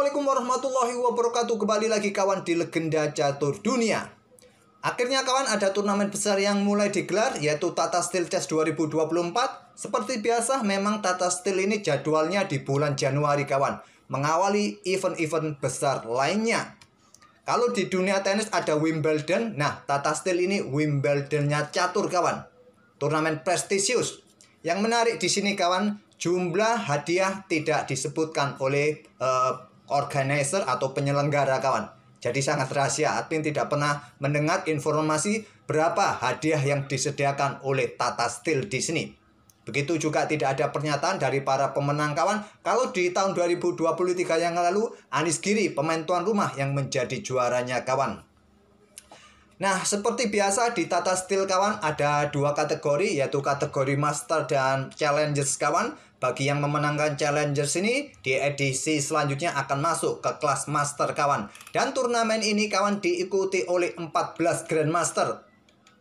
Assalamualaikum warahmatullahi wabarakatuh. Kembali lagi kawan di Legenda Catur Dunia. Akhirnya kawan, ada turnamen besar yang mulai digelar, yaitu Tata Steel Chess 2024. Seperti biasa, memang Tata Steel ini jadwalnya di bulan Januari kawan, mengawali event-event besar lainnya. Kalau di dunia tenis ada Wimbledon, nah Tata Steel ini Wimbledonnya catur kawan. Turnamen prestisius. Yang menarik di sini kawan, jumlah hadiah tidak disebutkan oleh organizer atau penyelenggara kawan. Jadi sangat rahasia, admin tidak pernah mendengar informasi berapa hadiah yang disediakan oleh Tata Steel di sini. Begitu juga tidak ada pernyataan dari para pemenang kawan. Kalau di tahun 2023 yang lalu, Anies Giri pemain tuan rumah yang menjadi juaranya kawan. Nah, seperti biasa di Tata Steel kawan, ada dua kategori, yaitu kategori Master dan Challengers kawan. Bagi yang memenangkan Challengers ini, di edisi selanjutnya akan masuk ke kelas Master kawan. Dan turnamen ini kawan diikuti oleh 14 Grandmaster.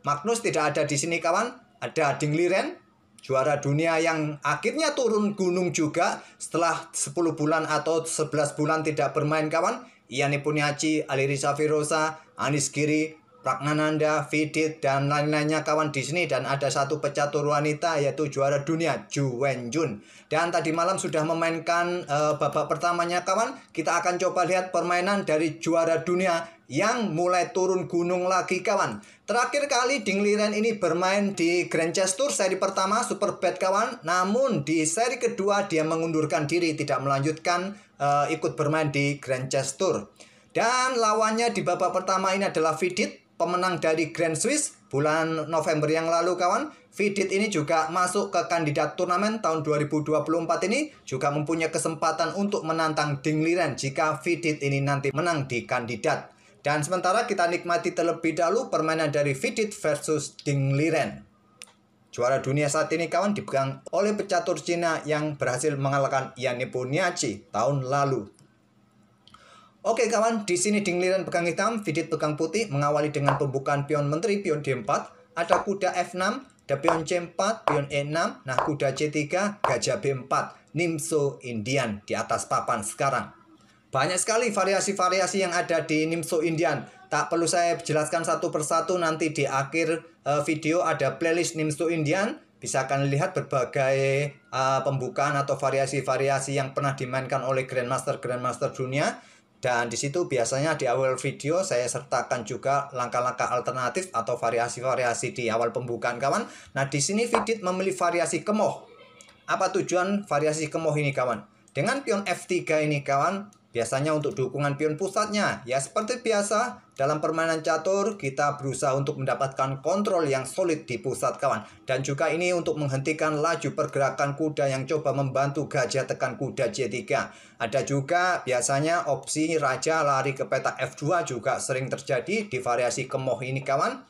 Magnus tidak ada di sini kawan, ada Ding Liren, juara dunia yang akhirnya turun gunung juga setelah 10 bulan atau 11 bulan tidak bermain kawan. Ian Nepomniachtchi, Alireza Firoza, Anies Giri, Pragnananda, Vidit, dan lain-lainnya kawan di sini. Dan ada satu pecatur wanita yaitu juara dunia Zhu Wenjun. Dan tadi malam sudah memainkan babak pertamanya kawan. Kita akan coba lihat permainan dari juara dunia yang mulai turun gunung lagi kawan. Terakhir kali Ding Liren ini bermain di Grand Chess Tour seri pertama Super Bad kawan. Namun di seri kedua dia mengundurkan diri, tidak melanjutkan ikut bermain di Grand Chess Tour. Dan lawannya di babak pertama ini adalah Vidit, pemenang dari Grand Swiss bulan November yang lalu kawan. Vidit ini juga masuk ke kandidat turnamen tahun 2024 ini, juga mempunyai kesempatan untuk menantang Ding Liren jika Vidit ini nanti menang di kandidat. Dan sementara kita nikmati terlebih dahulu permainan dari Vidit versus Ding Liren. Juara dunia saat ini kawan dipegang oleh pecatur Cina yang berhasil mengalahkan Ian Nepomniachtchi tahun lalu. Oke kawan, di sini Ding Liren pegang hitam, Vidit pegang putih, mengawali dengan pembukaan pion menteri, pion D4, ada kuda F6, ada pion C4, pion E6, nah kuda C3, gajah B4, Nimzo Indian di atas papan sekarang. Banyak sekali variasi-variasi yang ada di Nimzo Indian. Tak perlu saya jelaskan satu persatu, nanti di akhir video ada playlist Nimzo Indian. Bisa kalian lihat berbagai pembukaan atau variasi-variasi yang pernah dimainkan oleh Grandmaster dunia. Dan di situ biasanya di awal video saya sertakan juga langkah-langkah alternatif atau variasi-variasi di awal pembukaan kawan. Nah, di sini Vidit memilih variasi kemoh. Apa tujuan variasi kemoh ini kawan? Dengan pion F3 ini kawan, biasanya untuk dukungan pion pusatnya. Ya seperti biasa, dalam permainan catur kita berusaha untuk mendapatkan kontrol yang solid di pusat kawan. Dan juga ini untuk menghentikan laju pergerakan kuda yang coba membantu gajah tekan kuda C3. Ada juga biasanya opsi raja lari ke petak F2 juga sering terjadi di variasi kemoh ini kawan.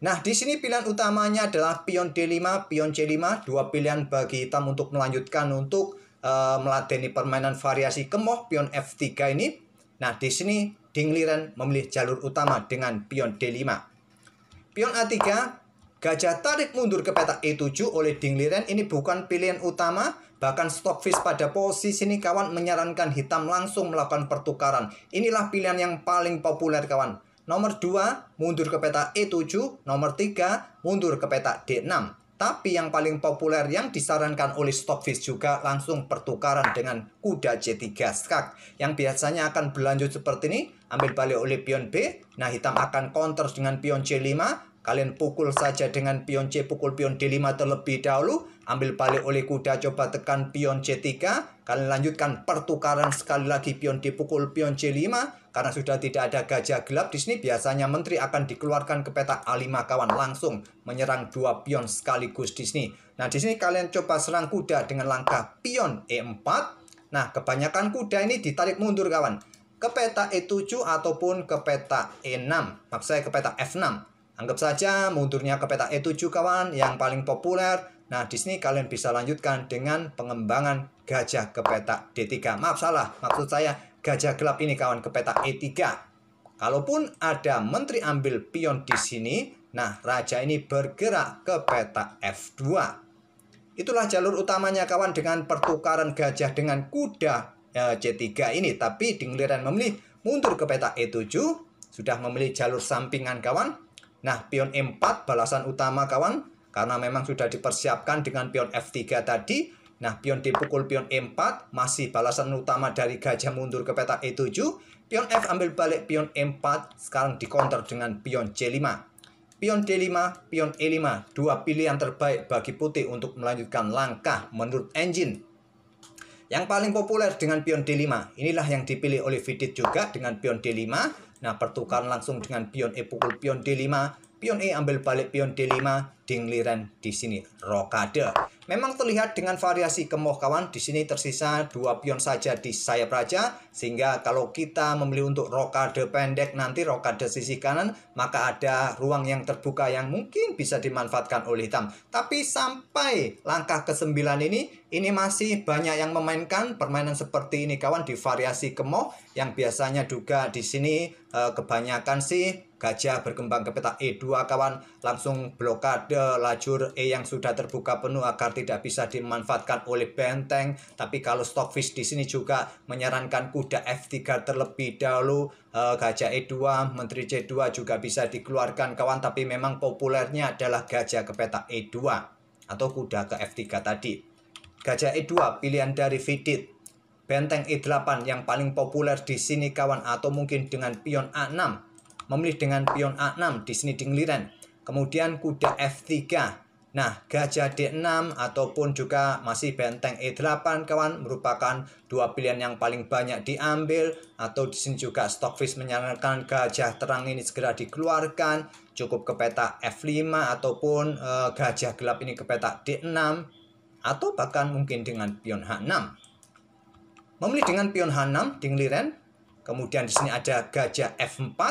Nah, di sini pilihan utamanya adalah pion D5, pion C5, dua pilihan bagi hitam untuk melanjutkan untuk meladeni permainan variasi kemoh pion F3 ini. Nah, di sini Ding Liren memilih jalur utama dengan pion D5. Pion A3, gajah tarik mundur ke petak E7 oleh Ding Liren. Ini bukan pilihan utama, bahkan Stockfish pada posisi ini kawan menyarankan hitam langsung melakukan pertukaran. Inilah pilihan yang paling populer kawan. Nomor 2, mundur ke petak E7. Nomor 3, mundur ke petak D6. Tapi yang paling populer yang disarankan oleh Stockfish juga langsung pertukaran dengan kuda C3 skak. Yang biasanya akan berlanjut seperti ini. Ambil balik oleh pion B. Nah, hitam akan counter dengan pion C5. Kalian pukul saja dengan pion C, pukul pion D5 terlebih dahulu. Ambil balik oleh kuda, coba tekan pion C3. Kalian lanjutkan pertukaran sekali lagi pion D, pukul pion C5. Karena sudah tidak ada gajah gelap di sini, biasanya menteri akan dikeluarkan ke petak A5 kawan, langsung menyerang dua pion sekaligus di sini. Nah, di sini kalian coba serang kuda dengan langkah pion E4. Nah, kebanyakan kuda ini ditarik mundur kawan, ke petak E7 ataupun ke petak E6. Maksud saya ke petak F6. Anggap saja mundurnya ke petak E7 kawan yang paling populer. Nah, di sini kalian bisa lanjutkan dengan pengembangan gajah ke petak D3. Maaf salah, maksud saya gajah gelap ini kawan ke petak E3. Kalaupun ada menteri ambil pion di sini, nah raja ini bergerak ke petak F2. Itulah jalur utamanya kawan dengan pertukaran gajah dengan kuda C3 ini. Tapi Dingliren memilih mundur ke peta E7, sudah memilih jalur sampingan kawan. Nah, pion E4 balasan utama kawan, karena memang sudah dipersiapkan dengan pion F3 tadi. Nah, pion dipukul pion E4, masih balasan utama dari gajah mundur ke peta E7. Pion F ambil balik pion E4, sekarang dikonter dengan pion C5. Pion D5, pion E5, dua pilihan terbaik bagi putih untuk melanjutkan langkah menurut engine. Yang paling populer dengan pion D5, inilah yang dipilih oleh Vidit juga dengan pion D5. Nah, pertukaran langsung dengan pion E pukul pion D5, pion E ambil balik pion D5, Dingliren di sini rokade. Memang terlihat dengan variasi kemoh kawan, di sini tersisa 2 pion saja di sayap raja, sehingga kalau kita memilih untuk rokade pendek nanti rokade sisi kanan, maka ada ruang yang terbuka yang mungkin bisa dimanfaatkan oleh hitam. Tapi sampai langkah ke-9 ini masih banyak yang memainkan permainan seperti ini kawan di variasi kemoh, yang biasanya juga di sini kebanyakan sih gajah berkembang ke peta E2 kawan, langsung blokade lajur E yang sudah terbuka penuh agar tidak bisa dimanfaatkan oleh benteng. Tapi kalau Stockfish di sini juga menyarankan kuda F3 terlebih dahulu, gajah E2, menteri C2 juga bisa dikeluarkan kawan, tapi memang populernya adalah gajah ke peta E2 atau kuda ke F3 tadi. Gajah E2 pilihan dari Vidit. Benteng E8 yang paling populer di sini kawan, atau mungkin dengan pion A6. Memilih dengan pion A6 di sini Dingliren. Kemudian kuda F3. Nah, gajah D6 ataupun juga masih benteng E8 kawan, merupakan dua pilihan yang paling banyak diambil. Atau di sini juga Stockfish menyarankan gajah terang ini segera dikeluarkan, cukup ke peta F5 ataupun gajah gelap ini ke peta D6 atau bahkan mungkin dengan pion H6. Memilih dengan pion H6 Dingliren. Kemudian di sini ada gajah F4.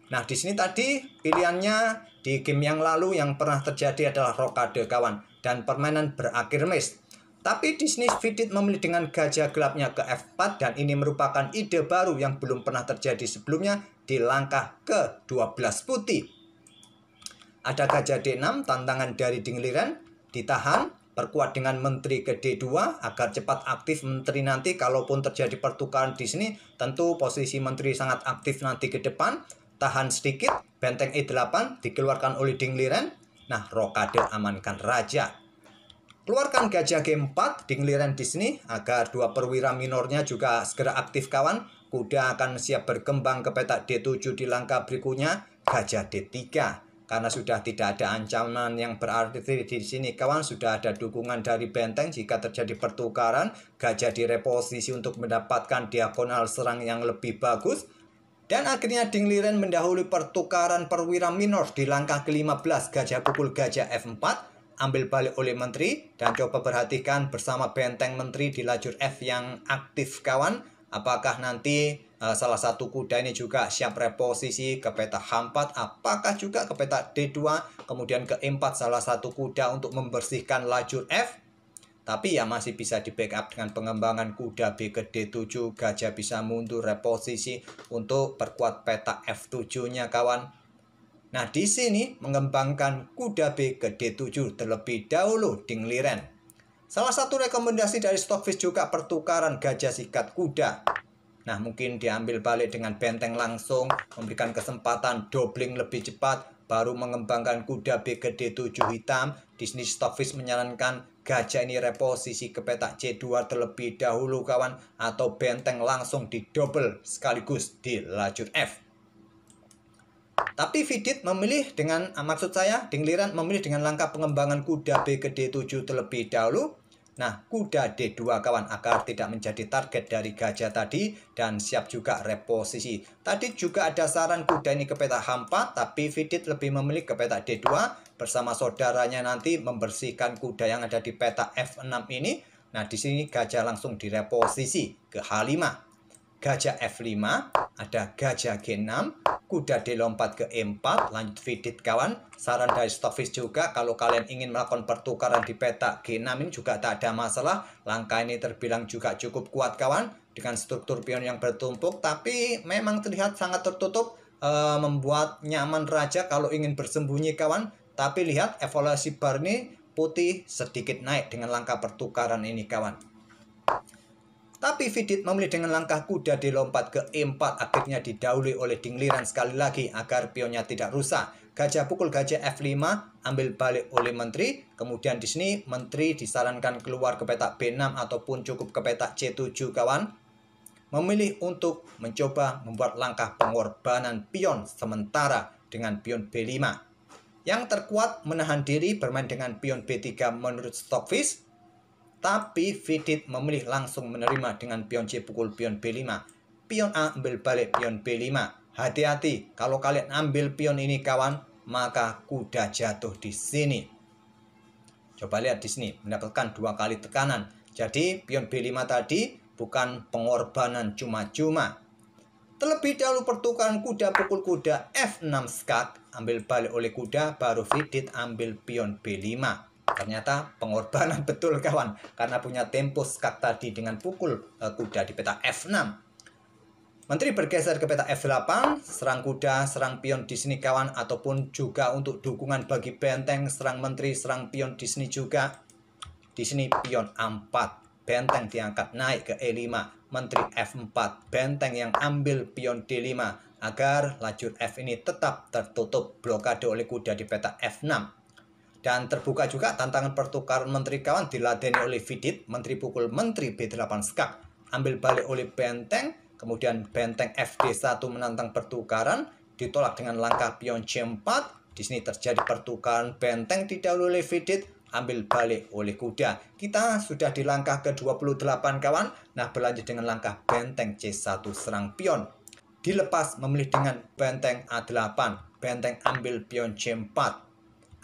Nah, di sini tadi pilihannya di game yang lalu yang pernah terjadi adalah rokade kawan, dan permainan berakhir miss. Tapi di sini Vidit memilih dengan gajah gelapnya ke F4, dan ini merupakan ide baru yang belum pernah terjadi sebelumnya di langkah ke-12 putih. Ada gajah D6, tantangan dari Dingliren, ditahan, perkuat dengan menteri ke D2 agar cepat aktif menteri nanti. Kalaupun terjadi pertukaran di sini, tentu posisi menteri sangat aktif nanti ke depan. Tahan sedikit, benteng E8 dikeluarkan oleh Dingliren. Nah, rokade amankan raja. Keluarkan gajah G4 Dingliren di sini agar dua perwira minornya juga segera aktif kawan. Kuda akan siap berkembang ke peta D7 di langkah berikutnya, gajah D3. Karena sudah tidak ada ancaman yang berarti di sini kawan, sudah ada dukungan dari benteng jika terjadi pertukaran, gajah direposisi untuk mendapatkan diagonal serang yang lebih bagus. Dan akhirnya Dingliren mendahului pertukaran perwira minor di langkah ke-15, gajah pukul gajah F4, ambil balik oleh menteri, dan coba perhatikan bersama benteng menteri di lajur F yang aktif kawan, apakah nanti salah satu kuda ini juga siap reposisi ke peta H4, apakah juga ke peta D2, kemudian ke E4 salah satu kuda untuk membersihkan lajur F. Tapi ya masih bisa di backup dengan pengembangan kuda B ke D7, gajah bisa mundur reposisi untuk perkuat peta F7-nya kawan. Nah, di sini mengembangkan kuda B ke D7 terlebih dahulu Dingliren. Salah satu rekomendasi dari Stockfish juga pertukaran gajah sikat kuda. Nah, mungkin diambil balik dengan benteng langsung, memberikan kesempatan doubling lebih cepat, baru mengembangkan kuda B ke D7 hitam. Di sini Stockfish menyarankan gajah ini reposisi ke peta C2 terlebih dahulu kawan, atau benteng langsung di double sekaligus di lajur F. Tapi Vidit memilih dengan, maksud saya Dingliren memilih dengan langkah pengembangan kuda B ke D7 terlebih dahulu. Nah, kuda D2 kawan agar tidak menjadi target dari gajah tadi, dan siap juga reposisi. Tadi juga ada saran kuda ini ke peta H4, tapi Vidit lebih memilih ke peta D2 bersama saudaranya nanti membersihkan kuda yang ada di peta F6 ini. Nah, di sini gajah langsung direposisi ke H5. Gajah F5, ada gajah G6, kuda D lompat ke E4, lanjut Vidit kawan. Saran dari Stockfish juga, kalau kalian ingin melakukan pertukaran di peta G6 ini juga tak ada masalah. Langkah ini terbilang juga cukup kuat kawan, dengan struktur pion yang bertumpuk, tapi memang terlihat sangat tertutup, membuat nyaman raja kalau ingin bersembunyi kawan. Tapi lihat evaluasi bar ini putih sedikit naik dengan langkah pertukaran ini kawan. Tapi Vidit memilih dengan langkah kuda D4 ke E4, akhirnya didahului oleh Dingliran sekali lagi agar pionnya tidak rusak. Gajah pukul gajah F5, ambil balik oleh menteri. Kemudian di sini menteri disarankan keluar ke petak B6 ataupun cukup ke petak C7 kawan. Memilih untuk mencoba membuat langkah pengorbanan pion sementara dengan pion B5. Yang terkuat menahan diri bermain dengan pion B3 menurut Stockfish. Tapi Vidit memilih langsung menerima dengan pion C pukul pion B5. Pion A ambil balik pion B5. Hati-hati, kalau kalian ambil pion ini kawan, maka kuda jatuh di sini. Coba lihat di sini, mendapatkan 2 kali tekanan. Jadi pion B5 tadi bukan pengorbanan cuma-cuma. Terlebih dahulu pertukaran kuda pukul kuda F6 skak, ambil balik oleh kuda, baru Vidit ambil pion B5. Ternyata pengorbanan betul kawan, karena punya tempo skak tadi dengan pukul kuda di peta F6. Menteri bergeser ke peta F8, serang kuda, serang pion di sini kawan, ataupun juga untuk dukungan bagi benteng, serang menteri, serang pion di sini juga. Di sini pion A4, benteng diangkat naik ke E5, menteri F4, benteng yang ambil pion D5 agar lajur F ini tetap tertutup blokade oleh kuda di peta F6. Dan terbuka juga tantangan pertukaran menteri kawan diladeni oleh Vidit. Menteri pukul menteri B8 skak, ambil balik oleh benteng. Kemudian benteng FD1 menantang pertukaran, ditolak dengan langkah pion C4. Di sini terjadi pertukaran benteng didahului oleh Vidit, ambil balik oleh kuda. Kita sudah di langkah ke-28 kawan. Nah, berlanjut dengan langkah benteng C1 serang pion. Dilepas memilih dengan benteng A8, benteng ambil pion C4.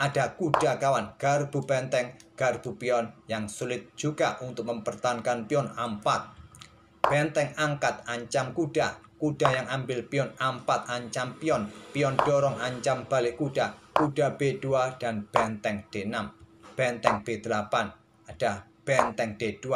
Ada kuda kawan, garbu benteng, garbu pion yang sulit juga untuk mempertahankan pion A4. Benteng angkat ancam kuda, kuda yang ambil pion A4 ancam pion, pion dorong ancam balik kuda, kuda B2 dan benteng D6. Benteng B8, ada benteng D2.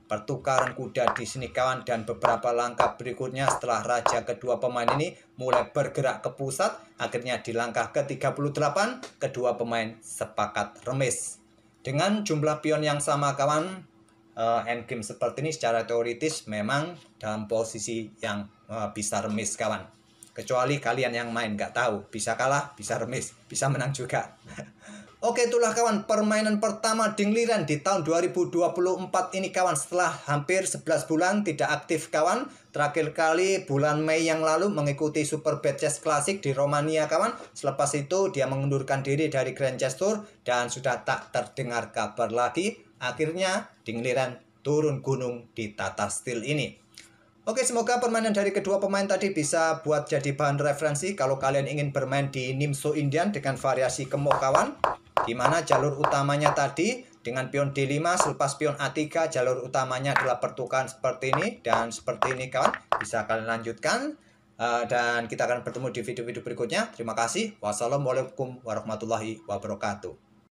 Pertukaran kuda di sini kawan, dan beberapa langkah berikutnya setelah raja kedua pemain ini mulai bergerak ke pusat, akhirnya di langkah ke-38 kedua pemain sepakat remis. Dengan jumlah pion yang sama kawan, endgame seperti ini secara teoritis memang dalam posisi yang bisa remis kawan. Kecuali kalian yang main nggak tahu, bisa kalah, bisa remis, bisa menang juga. Oke, itulah kawan permainan pertama Dingliran di tahun 2024 ini kawan. Setelah hampir 11 bulan tidak aktif kawan. Terakhir kali bulan Mei yang lalu mengikuti Super Bad Chess Classic di Romania kawan. Selepas itu dia mengundurkan diri dari Grand Chess Tour dan sudah tak terdengar kabar lagi. Akhirnya Dingliran turun gunung di tata stil ini. Oke, semoga permainan dari kedua pemain tadi bisa buat jadi bahan referensi kalau kalian ingin bermain di Nimzo Indian dengan variasi kemo kawan. Di mana jalur utamanya tadi dengan pion D5 selepas pion A3, jalur utamanya adalah pertukaran seperti ini dan seperti ini kawan. Bisa kalian lanjutkan dan kita akan bertemu di video-video berikutnya. Terima kasih. Wassalamualaikum warahmatullahi wabarakatuh.